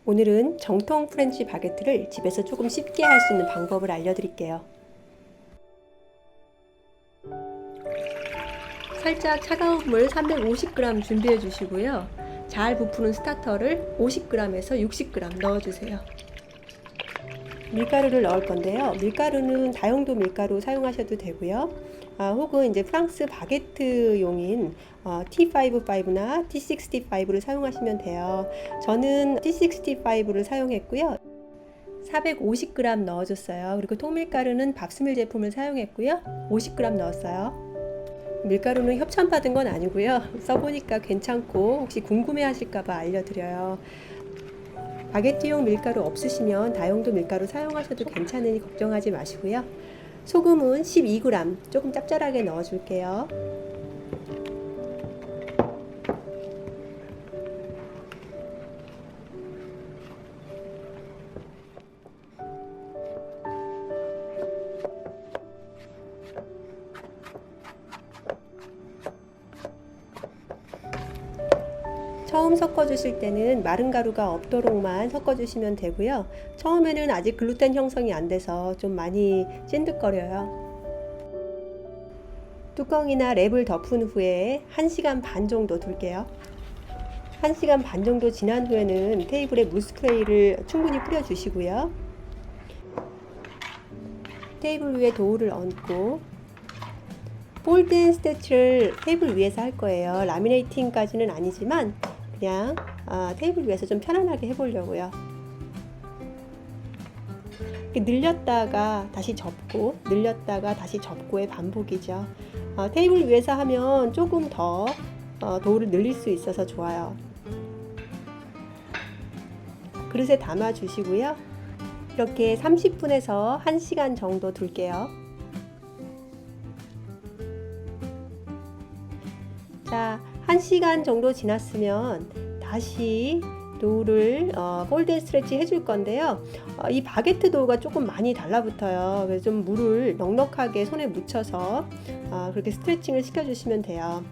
오늘은 정통 프렌치 바게트를 집에서 조금 쉽게 할 수 있는 방법을 알려드릴게요. 살짝 차가운 물 350g 준비해 주시고요. 잘 부푸는 스타터를 50g에서 60g 넣어주세요. 밀가루를 넣을 건데요. 밀가루는 다용도 밀가루 사용하셔도 되고요. 혹은 이제 프랑스 바게트용인 T55나 T65를 사용하시면 돼요. 저는 T65를 사용했고요. 450g 넣어줬어요. 그리고 통밀가루는 밥스밀 제품을 사용했고요. 50g 넣었어요. 밀가루는 협찬받은 건 아니고요. 써보니까 괜찮고 혹시 궁금해 하실까봐 알려드려요. 바게트용 밀가루 없으시면 다용도 밀가루 사용하셔도 괜찮으니 걱정하지 마시고요. 소금은 12g 조금 짭짤하게 넣어줄게요. 처음 섞어주실 때는 마른 가루가 없도록만 섞어주시면 되고요. 처음에는 아직 글루텐 형성이 안 돼서 좀 많이 찐득거려요. 뚜껑이나 랩을 덮은 후에 1시간 반 정도 둘게요. 1시간 반 정도 지난 후에는 테이블에 무스프레이를 충분히 뿌려주시고요. 테이블 위에 도우를 얹고 폴드 앤 스티치를 테이블 위에서 할 거예요. 라미네이팅까지는 아니지만 그냥 테이블 위에서 좀 편안하게 해보려고요. 늘렸다가 다시 접고 늘렸다가 다시 접고의 반복이죠. 테이블 위에서 하면 조금 더 도우를 늘릴 수 있어서 좋아요. 그릇에 담아 주시고요. 이렇게 30분에서 1시간 정도 둘게요. 자, 1시간 정도 지났으면 다시 도우를 폴드 앤 스트레치 해줄 건데요. 이 바게트 도우가 조금 많이 달라붙어요. 그래서 좀 물을 넉넉하게 손에 묻혀서 그렇게 스트레칭을 시켜주시면 돼요.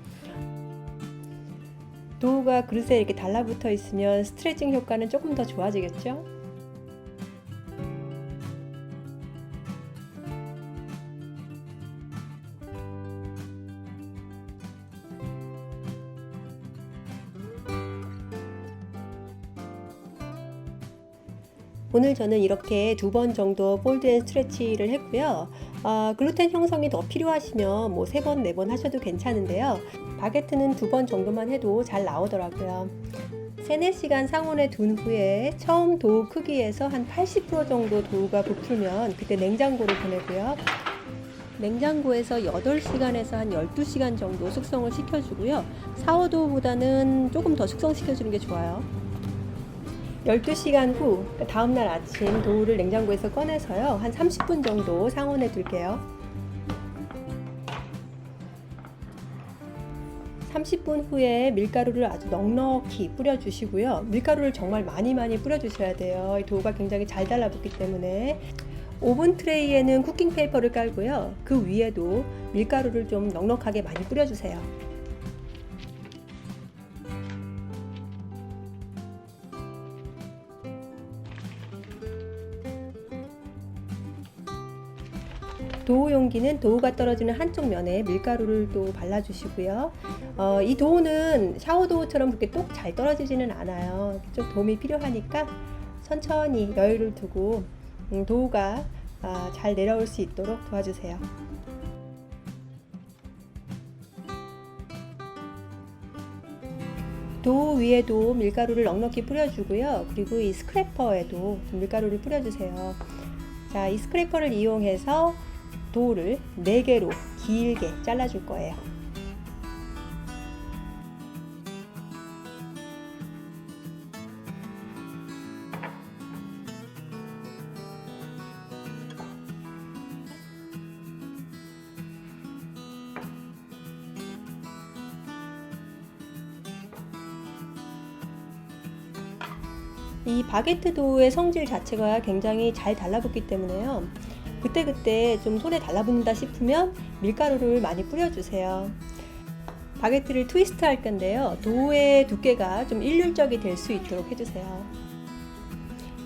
도우가 그릇에 이렇게 달라붙어 있으면 스트레칭 효과는 조금 더 좋아지겠죠? 오늘 저는 이렇게 2번 정도 폴드 앤 스트레치를 했고요. 글루텐 형성이 더 필요하시면 뭐 3번, 4번 하셔도 괜찮은데요. 바게트는 2번 정도만 해도 잘 나오더라고요. 3-4시간 상온에 둔 후에 처음 도우 크기에서 한 80% 정도 도우가 부풀면 그때 냉장고를 보내고요. 냉장고에서 8시간에서 한 12시간 정도 숙성을 시켜주고요. 사워도우보다는 조금 더 숙성시켜주는 게 좋아요. 12시간 후 다음날 아침 도우를 냉장고에서 꺼내서요. 한 30분 정도 상온에 둘게요. 30분 후에 밀가루를 아주 넉넉히 뿌려주시고요. 밀가루를 정말 많이 뿌려주셔야 돼요. 이 도우가 굉장히 잘 달라붙기 때문에. 오븐 트레이에는 쿠킹 페이퍼를 깔고요. 그 위에도 밀가루를 좀 넉넉하게 많이 뿌려주세요. 도우 용기는 도우가 떨어지는 한쪽 면에 밀가루를 또 발라주시고요. 이 도우는 샤워 도우처럼 그렇게 똑 잘 떨어지지는 않아요. 좀 도움이 필요하니까 천천히 여유를 두고 도우가 잘 내려올 수 있도록 도와주세요. 도우 위에도 밀가루를 넉넉히 뿌려주고요. 그리고 이 스크래퍼에도 밀가루를 뿌려주세요. 자, 이 스크래퍼를 이용해서 도우를 4개로 길게 잘라줄 거예요. 이 바게트 도우의 성질 자체가 굉장히 잘 달라붙기 때문에요. 그때그때 좀 손에 달라붙는다 싶으면 밀가루를 많이 뿌려주세요. 바게트를 트위스트 할 건데요. 도우의 두께가 좀 일률적이 될 수 있도록 해주세요.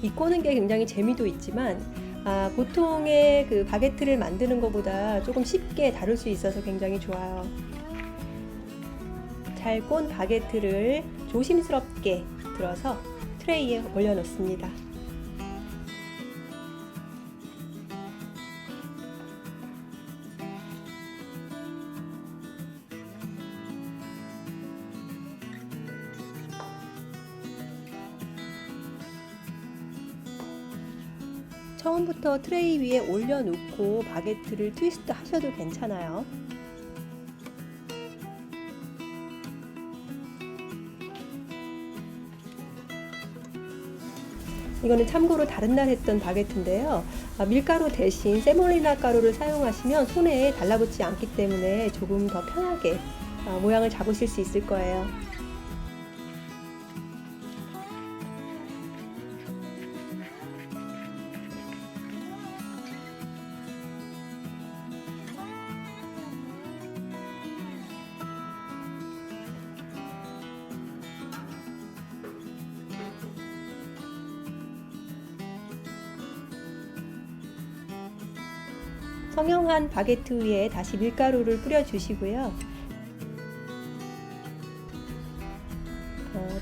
이 꼬는 게 굉장히 재미도 있지만 보통의 그 바게트를 만드는 것보다 조금 쉽게 다룰 수 있어서 굉장히 좋아요. 잘 꼰 바게트를 조심스럽게 들어서 트레이에 올려놓습니다. 처음부터 트레이 위에 올려놓고 바게트를 트위스트 하셔도 괜찮아요. 이거는 참고로 다른 날 했던 바게트인데요. 밀가루 대신 세몰리나 가루를 사용하시면 손에 달라붙지 않기 때문에 조금 더 편하게 모양을 잡으실 수 있을 거예요. 성형한 바게트 위에 다시 밀가루를 뿌려주시고요.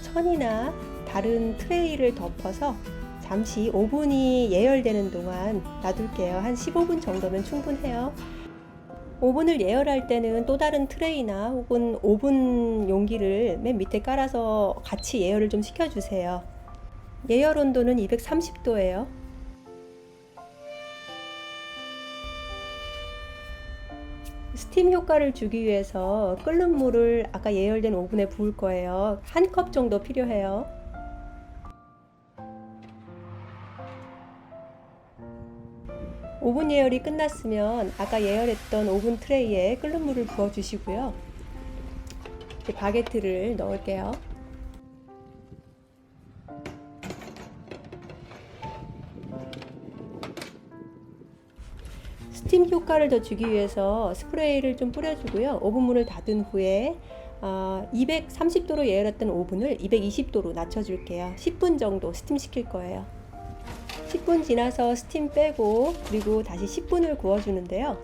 천이나 다른 트레이를 덮어서 잠시 오븐이 예열되는 동안 놔둘게요. 한 15분 정도면 충분해요. 오븐을 예열할 때는 또 다른 트레이나 혹은 오븐 용기를 맨 밑에 깔아서 같이 예열을 좀 시켜주세요. 예열 온도는 230도예요. 스팀 효과를 주기 위해서 끓는 물을 아까 예열된 오븐에 부을 거예요. 한 컵 정도 필요해요. 오븐 예열이 끝났으면 아까 예열했던 오븐 트레이에 끓는 물을 부어 주시고요. 이제 바게트를 넣을게요. 스팀 효과를 더 주기 위해서 스프레이를 좀 뿌려주고요. 오븐문을 닫은 후에 230도로 예열했던 오븐을 220도로 낮춰줄게요. 10분 정도 스팀 시킬 거예요. 10분 지나서 스팀 빼고 그리고 다시 10분을 구워주는데요.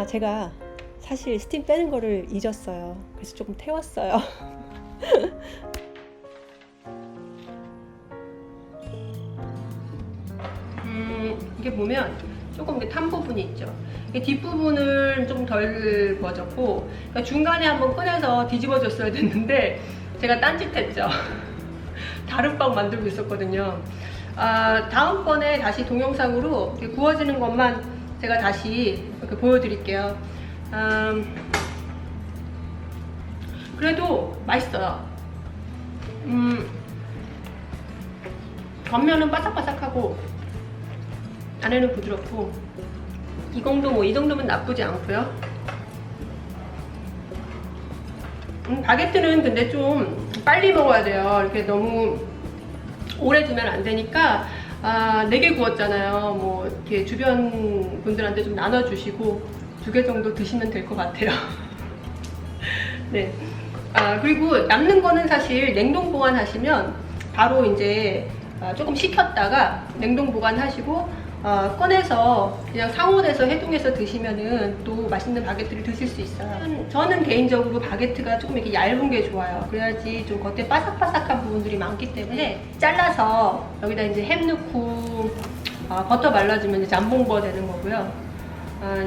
제가 사실 스팀 빼는 거를 잊었어요. 그래서 조금 태웠어요. 이게 보면 조금 탄 부분이 있죠. 뒷부분은 좀 덜 구워졌고, 그러니까 중간에 한번 꺼내서 뒤집어줬어야 됐는데 제가 딴짓했죠. 다른 빵 만들고 있었거든요. 다음번에 다시 동영상으로 구워지는 것만 제가 다시 이렇게 보여드릴게요. 그래도 맛있어요. 겉면은 바삭바삭하고 안에는 부드럽고 이 정도면 나쁘지 않고요. 바게트는 근데 좀 빨리 먹어야 돼요. 이렇게 너무 오래 두면 안 되니까 4개 구웠잖아요. 뭐 이렇게 주변 분들한테 좀 나눠주시고 2개 정도 드시면 될 것 같아요. 네. 그리고 남는 거는 사실 냉동 보관하시면 바로 이제 조금 식혔다가 냉동 보관하시고 꺼내서 그냥 상온에서 해동해서 드시면은 또 맛있는 바게트를 드실 수 있어요. 저는 개인적으로 바게트가 조금 이렇게 얇은 게 좋아요. 그래야지 좀 겉에 바삭바삭한 부분들이 많기 때문에 잘라서 여기다 이제 햄 넣고 버터 발라주면 이제 잠봉버 되는 거고요.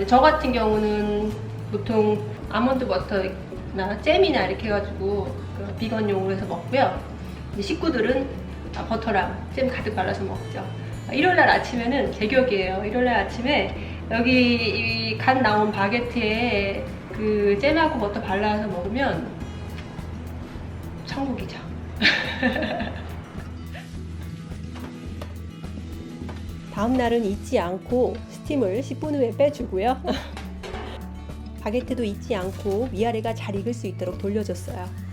저 같은 경우는 보통 아몬드 버터나 잼이나 이렇게 해가지고 비건용으로 해서 먹고요. 이제 식구들은 버터랑 잼 가득 발라서 먹죠. 일요일날 아침에는 제격이에요. 일요일날 아침에 여기 이 갓 나온 바게트에 그 잼하고 버터 발라서 먹으면 천국이죠. 다음 날은 잊지 않고 스팀을 10분 후에 빼주고요. 바게트도 잊지 않고 위아래가 잘 익을 수 있도록 돌려줬어요.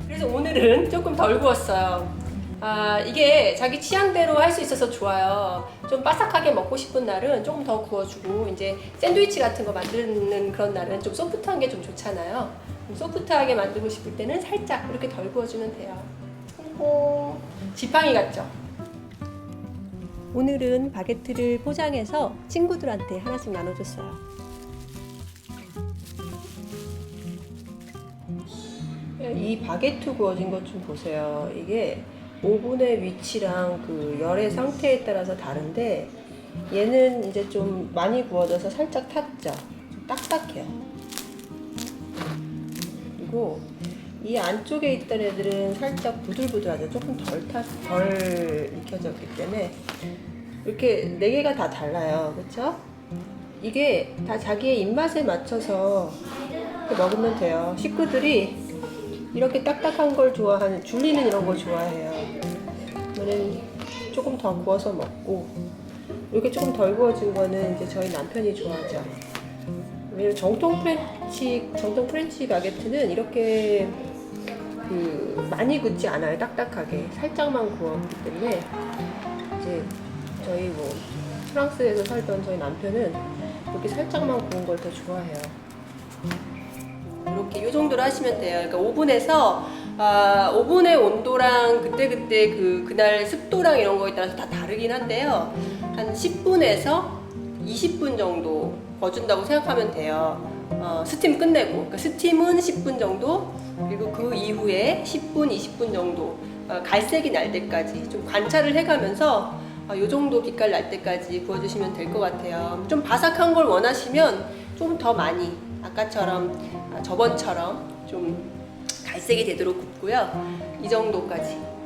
그래서 오늘은 조금 덜 구웠어요. 이게 자기 취향대로 할 수 있어서 좋아요. 좀 바삭하게 먹고 싶은 날은 조금 더 구워주고, 이제 샌드위치 같은 거 만드는 그런 날은 좀 소프트한 게 좀 좋잖아요. 소프트하게 만들고 싶을 때는 살짝 이렇게 덜 구워주면 돼요. 그리고 지팡이 같죠? 오늘은 바게트를 포장해서 친구들한테 하나씩 나눠줬어요. 이 바게트 구워진 것 좀 보세요. 이게 오븐의 위치랑 그 열의 상태에 따라서 다른데, 얘는 이제 좀 많이 구워져서 살짝 탔죠. 좀 딱딱해요. 그리고 이 안쪽에 있던 애들은 살짝 부들부들하죠. 조금 덜 익혀졌기 때문에. 이렇게 4개가 다 달라요. 그렇죠? 이게 다 자기의 입맛에 맞춰서 이렇게 먹으면 돼요. 식구들이 이렇게 딱딱한 걸 좋아하는, 줄리는 이런 걸 좋아해요. 저는 조금 더 구워서 먹고, 이렇게 조금 덜 구워진 거는 이제 저희 남편이 좋아하죠. 왜냐면 정통 프렌치 바게트는 이렇게 많이 굽지 않아요. 딱딱하게 살짝만 구웠기 때문에. 이제 저희 프랑스에서 살던 저희 남편은 이렇게 살짝만 구운 걸 더 좋아해요. 이렇게 이 정도로 하시면 돼요. 그러니까 오븐에서 오븐의 온도랑 그때 그날 습도랑 이런 거에 따라서 다 다르긴 한데요. 한 10분에서 20분 정도 거준다고 생각하면 돼요. 스팀 끝내고. 그러니까 스팀은 10분 정도, 그리고 그 이후에 10분, 20분 정도 갈색이 날 때까지 좀 관찰을 해가면서 이 정도 빛깔 날 때까지 구워주시면 될 것 같아요. 좀 바삭한 걸 원하시면 좀 더 많이, 아까처럼 저번처럼 좀 갈색이 되도록 굽고요. 이 정도까지.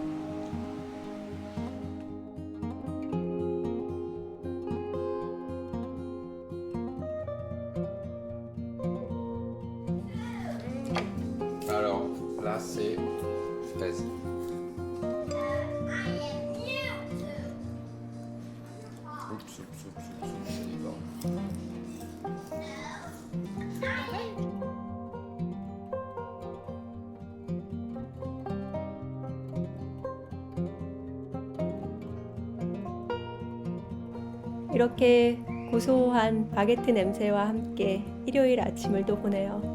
Alors, là c'est fraise. Oups, c'est du vin. 이렇게 고소한 바게트 냄새와 함께 일요일 아침을 또 보내요.